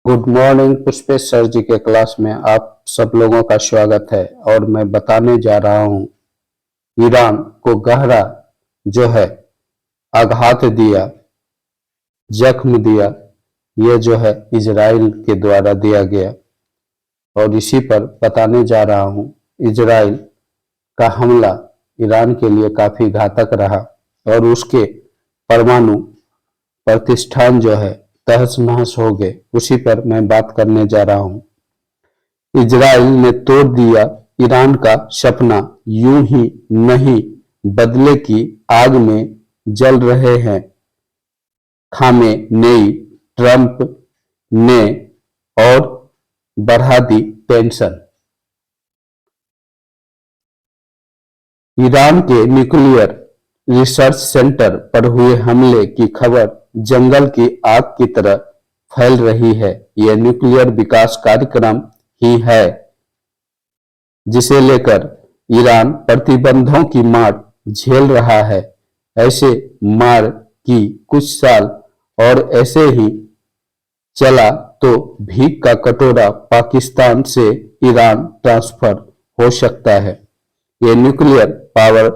Good morning Pushpesh sir जी के class में आप सब लोगों का स्वागत है। और मैं बताने जा रहा हूं ईरान को गहरा जो है आघात दिया, जख्म दिया, ये जो है इजराइल के द्वारा दिया गया। और इसी पर बताने जा रहा हूं इजराइल का हमला ईरान के लिए काफी घातक रहा और उसके परमाणु प्रतिष्ठान जो है तहस नहस हो गए। उसी पर मैं बात करने जा रहा हूं। इजराइल ने तोड़ दिया ईरान का सपना, यूं ही नहीं बदले की आग में जल रहे हैं खामेनेई। ट्रंप ने और बढ़ा दी टेंशन। ईरान के न्यूक्लियर रिसर्च सेंटर पर हुए हमले की खबर जंगल की आग की तरह फैल रही है। यह न्यूक्लियर विकास कार्यक्रम ही है जिसे लेकर ईरान प्रतिबंधों की मार झेल रहा है। ऐसे मार की कुछ साल और ऐसे ही चला तो भीख का कटोरा पाकिस्तान से ईरान ट्रांसफर हो सकता है। ये न्यूक्लियर पावर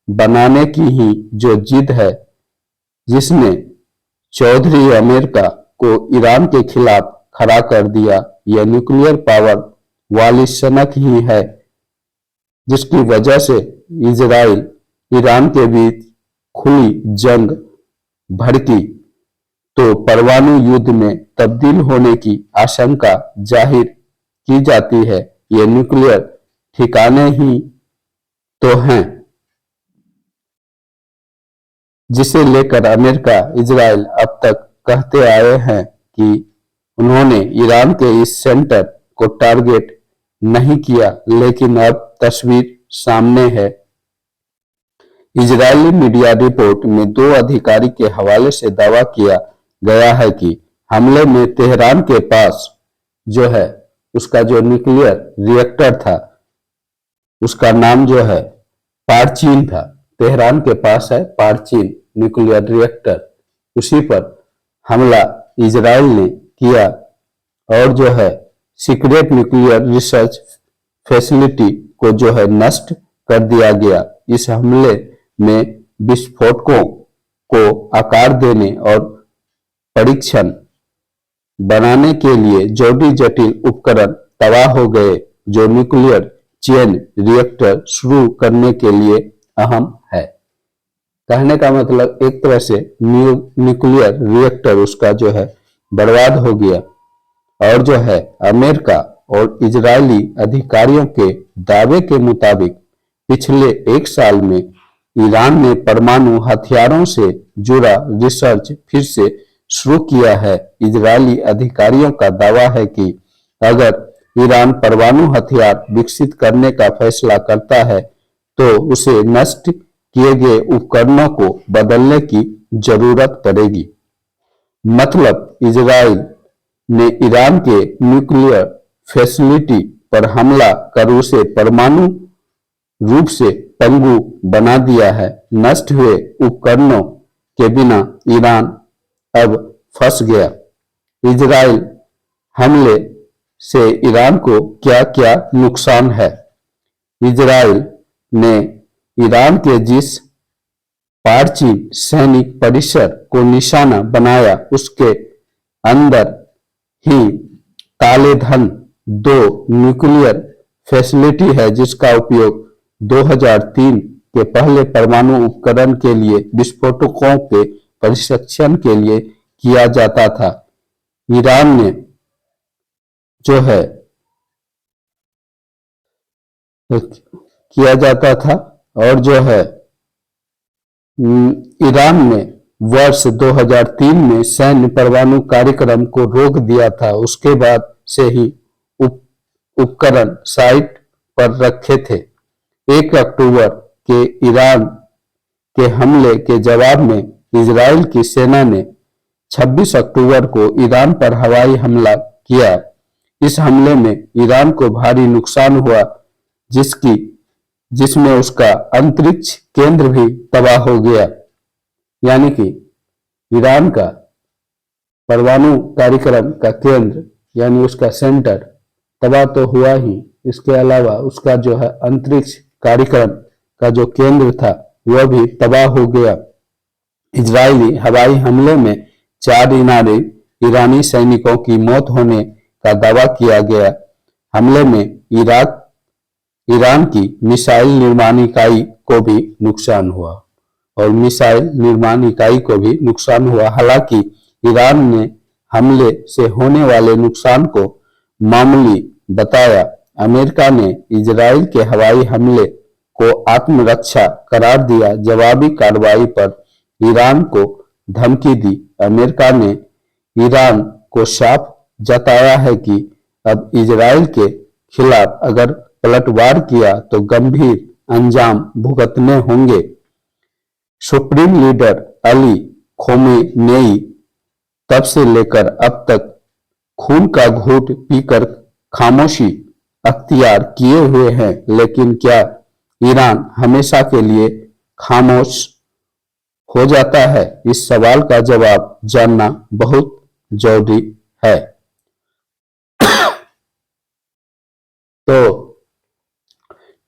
बनाने की ही जो जिद है, जिसने चौधरी अमेरिका को ईरान के खिलाफ खड़ा कर दिया, यह न्यूक्लियर पावर वाली सनक ही है जिसकी वजह से इजराइल ईरान के बीच खुली जंग भड़की तो परमाणु युद्ध में तब्दील होने की आशंका जाहिर की जाती है। ये न्यूक्लियर ठिकाने ही तो हैं जिसे लेकर अमेरिका इजराइल अब तक कहते आए हैं कि उन्होंने ईरान के इस सेंटर को टारगेट नहीं किया, लेकिन अब तस्वीर सामने है। इजरायली मीडिया रिपोर्ट में दो अधिकारी के हवाले से दावा किया गया है कि हमले में तेहरान के पास जो है उसका जो न्यूक्लियर रिएक्टर था, उसका नाम जो है पारचीन था। तेहरान के पास है पारचीन न्यूक्लियर रिएक्टर, उसी पर हमला इजराइल ने किया और जो है सीक्रेट न्यूक्लियर रिसर्च फैसिलिटी को जो है नष्ट कर दिया गया। इस हमले में विस्फोटकों को आकार देने और परीक्षण बनाने के लिए जरूरी जटिल उपकरण तबाह हो गए, जो न्यूक्लियर चेन रिएक्टर शुरू करने के लिए अहम है। कहने का मतलब एक तरह से न्यूक्लियर रिएक्टर उसका जो है बर्बाद हो गया। और जो है अमेरिका और इजरायली अधिकारियों के दावे के मुताबिक पिछले एक साल में ईरान ने परमाणु हथियारों से जुड़ा रिसर्च फिर से शुरू किया है। इजरायली अधिकारियों का दावा है कि अगर ईरान परमाणु हथियार विकसित करने का फैसला करता है तो उसे नष्ट किए गए उपकरणों को बदलने की जरूरत पड़ेगी। मतलब इजराइल ने ईरान के न्यूक्लियर फैसिलिटी पर हमला कर उसे परमाणु रूप से पंगु बना दिया है। नष्ट हुए उपकरणों के बिना ईरान अब फंस गया। इजराइल हमले से ईरान को क्या क्या नुकसान है? इजराइल ने ईरान के जिस पारचीन सैनिक परिसर को निशाना बनाया, उसके अंदर ही काले धन दो न्यूक्लियर फैसिलिटी है जिसका उपयोग 2003 के पहले परमाणु उपकरण के लिए विस्फोटकों के परीक्षण के लिए किया जाता था। ईरान ने जो है किया जाता था और जो है ईरान ने वर्ष 2003 में सैन्य परमाणु कार्यक्रम को रोक दिया था। उसके बाद से ही उपकरण साइट पर रखे थे। 1 अक्टूबर के ईरान के हमले के जवाब में इजराइल की सेना ने 26 अक्टूबर को ईरान पर हवाई हमला किया। इस हमले में ईरान को भारी नुकसान हुआ, जिसमें उसका अंतरिक्ष केंद्र भी तबाह हो गया। यानी कि ईरान का परमाणु कार्यक्रम का केंद्र यानी उसका सेंटर तबाह तो हुआ ही, इसके अलावा उसका जो है अंतरिक्ष कार्यक्रम का जो केंद्र था वह भी तबाह हो गया। इजरायली हवाई हमले में 4 ईरानी सैनिकों की मौत होने का दावा किया गया। हमले में ईरान की मिसाइल निर्माण इकाई को भी नुकसान हुआ और मिसाइल निर्माण इकाई को भी नुकसान हुआ। हालांकि ईरान ने हमले से होने वाले नुकसान को मामूली बताया। अमेरिका ने इजराइल के हवाई हमले को आत्मरक्षा करार दिया। जवाबी कार्रवाई पर ईरान को धमकी दी। अमेरिका ने ईरान को साफ जताया है कि अब इजराइल के खिलाफ अगर पलटवार किया तो गंभीर अंजाम भुगतने होंगे। सुप्रीम लीडर अली खोमेनेई तब से लेकर अब तक खून का घूंट पीकर खामोशी अख्तियार किए हुए हैं, लेकिन क्या ईरान हमेशा के लिए खामोश हो जाता है? इस सवाल का जवाब जानना बहुत जरूरी है। तो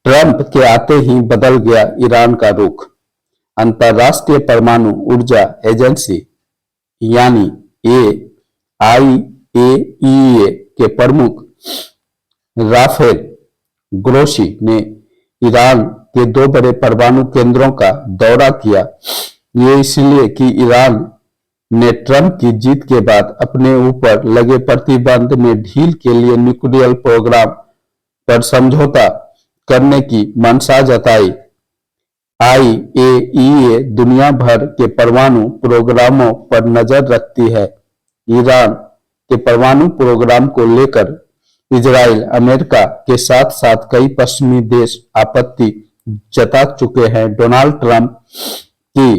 ट्रंप के आते ही बदल गया ईरान का रुख। अंतर्राष्ट्रीय परमाणु ऊर्जा एजेंसी यानी IAEA के प्रमुख राफेल ग्रोसी ने ईरान के 2 बड़े परमाणु केंद्रों का दौरा किया। ये इसलिए कि ईरान ने ट्रंप की जीत के बाद अपने ऊपर लगे प्रतिबंध में ढील के लिए न्यूक्लियर प्रोग्राम पर समझौता करने की मंशा जताई। IAEA दुनिया भर के परमाणु प्रोग्रामों पर नजर रखती है। ईरान के परमाणु प्रोग्राम को लेकर इजराइल, अमेरिका के साथ साथ कई पश्चिमी देश आपत्ति जता चुके हैं। डोनाल्ड ट्रंप की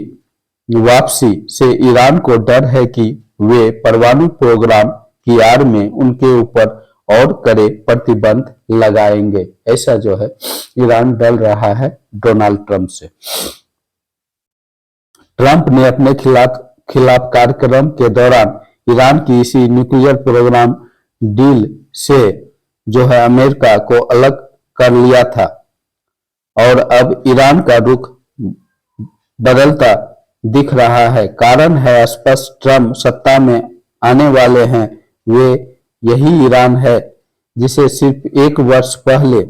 वापसी से ईरान को डर है कि वे परमाणु प्रोग्राम की आड़ में उनके ऊपर और कड़े प्रतिबंध लगाएंगे। ऐसा जो है ईरान डर रहा है डोनाल्ड ट्रंप से। ट्रंप ने अपने खिलाफ कार्यक्रम के दौरान ईरान की इसी न्यूक्लियर प्रोग्राम डील से जो है अमेरिका को अलग कर लिया था और अब ईरान का रुख बदलता दिख रहा है। कारण है स्पष्ट, ट्रंप सत्ता में आने वाले हैं। वे यही ईरान है जिसे सिर्फ 1 वर्ष पहले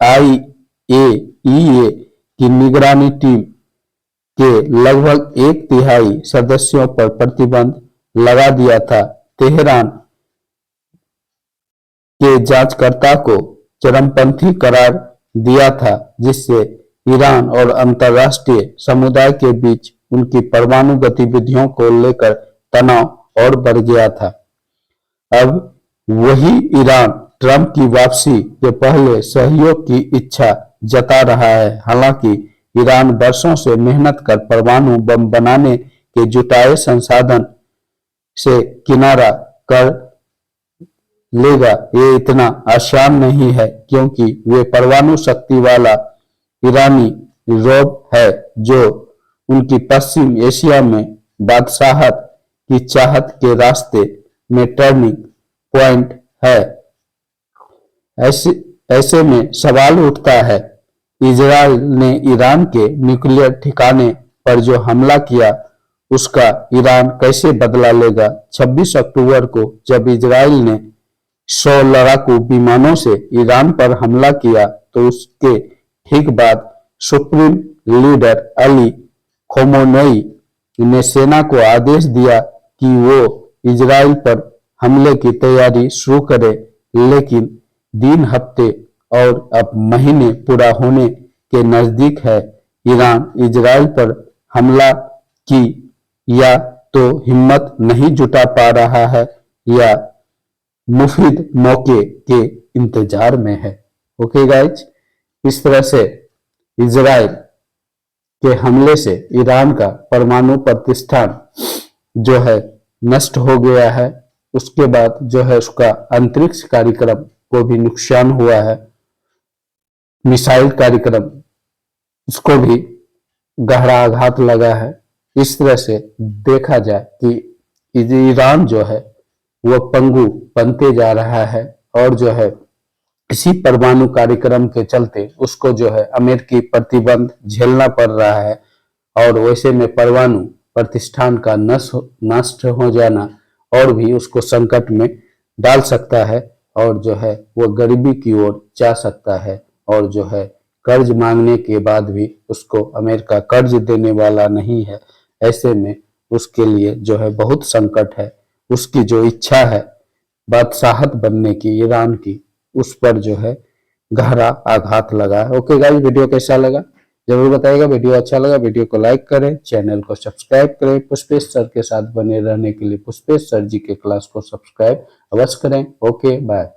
IAEA की निगरानी टीम के लगभग 1/3 सदस्यों पर प्रतिबंध लगा दिया था। तेहरान के जांचकर्ता को चरमपंथी करार दिया था, जिससे ईरान और अंतर्राष्ट्रीय समुदाय के बीच उनकी परमाणु गतिविधियों को लेकर तनाव और बढ़ गया था। अब वही ईरान ट्रंप की वापसी के पहले सहयोग की इच्छा जता रहा है। हालांकि ईरान वर्षों से मेहनत कर परमाणु बम बनाने के जुटाए संसाधन से किनारा कर लेगा, ये इतना आसान नहीं है, क्योंकि वे परमाणु शक्ति वाला ईरानी रौब है जो उनकी पश्चिम एशिया में बादशाहत की चाहत के रास्ते में टर्निंग पॉइंट है। ऐसे में सवाल उठता है, इजराइल ने ईरान के न्यूक्लियर ठिकाने पर जो हमला किया उसका ईरान कैसे बदला लेगा? 26 अक्टूबर को जब इजराइल ने 100 लड़ाकू विमानों से ईरान पर हमला किया तो उसके ठीक बाद सुप्रीम लीडर अली खोमेनेई ने सेना को आदेश दिया कि वो इजराइल पर हमले की तैयारी शुरू करे, लेकिन दिन, हफ्ते और अब महीने पूरा होने के नजदीक है। ईरान इजराइल पर हमला की या तो हिम्मत नहीं जुटा पा रहा है या मुफीद मौके के इंतजार में है। ओके गाइज, इस तरह से इजराइल के हमले से ईरान का परमाणु प्रतिष्ठान जो है नष्ट हो गया है। उसके बाद जो है उसका अंतरिक्ष कार्यक्रम को भी नुकसान हुआ है। मिसाइल कार्यक्रम उसको भी गहरा आघात लगा है। इस तरह से देखा जाए कि ईरान जो है वो पंगु बनते जा रहा है और जो है इसी परमाणु कार्यक्रम के चलते उसको जो है अमेरिकी प्रतिबंध झेलना पड़ रहा है और वैसे में परमाणु प्रतिष्ठान का नष्ट हो जाना और भी उसको संकट में डाल सकता है और जो है वो गरीबी की ओर जा सकता है और जो है कर्ज मांगने के बाद भी उसको अमेरिका कर्ज देने वाला नहीं है। ऐसे में उसके लिए जो है बहुत संकट है। उसकी जो इच्छा है बादशाहत बनने की ईरान की, उस पर जो है गहरा आघात लगा है। ओके गाइस, वीडियो कैसा लगा जरूर बताइएगा। वीडियो अच्छा लगा वीडियो को लाइक करें, चैनल को सब्सक्राइब करें। पुष्पेश सर के साथ बने रहने के लिए पुष्पेश सर जी के क्लास को सब्सक्राइब अवश्य करें। Okay bye.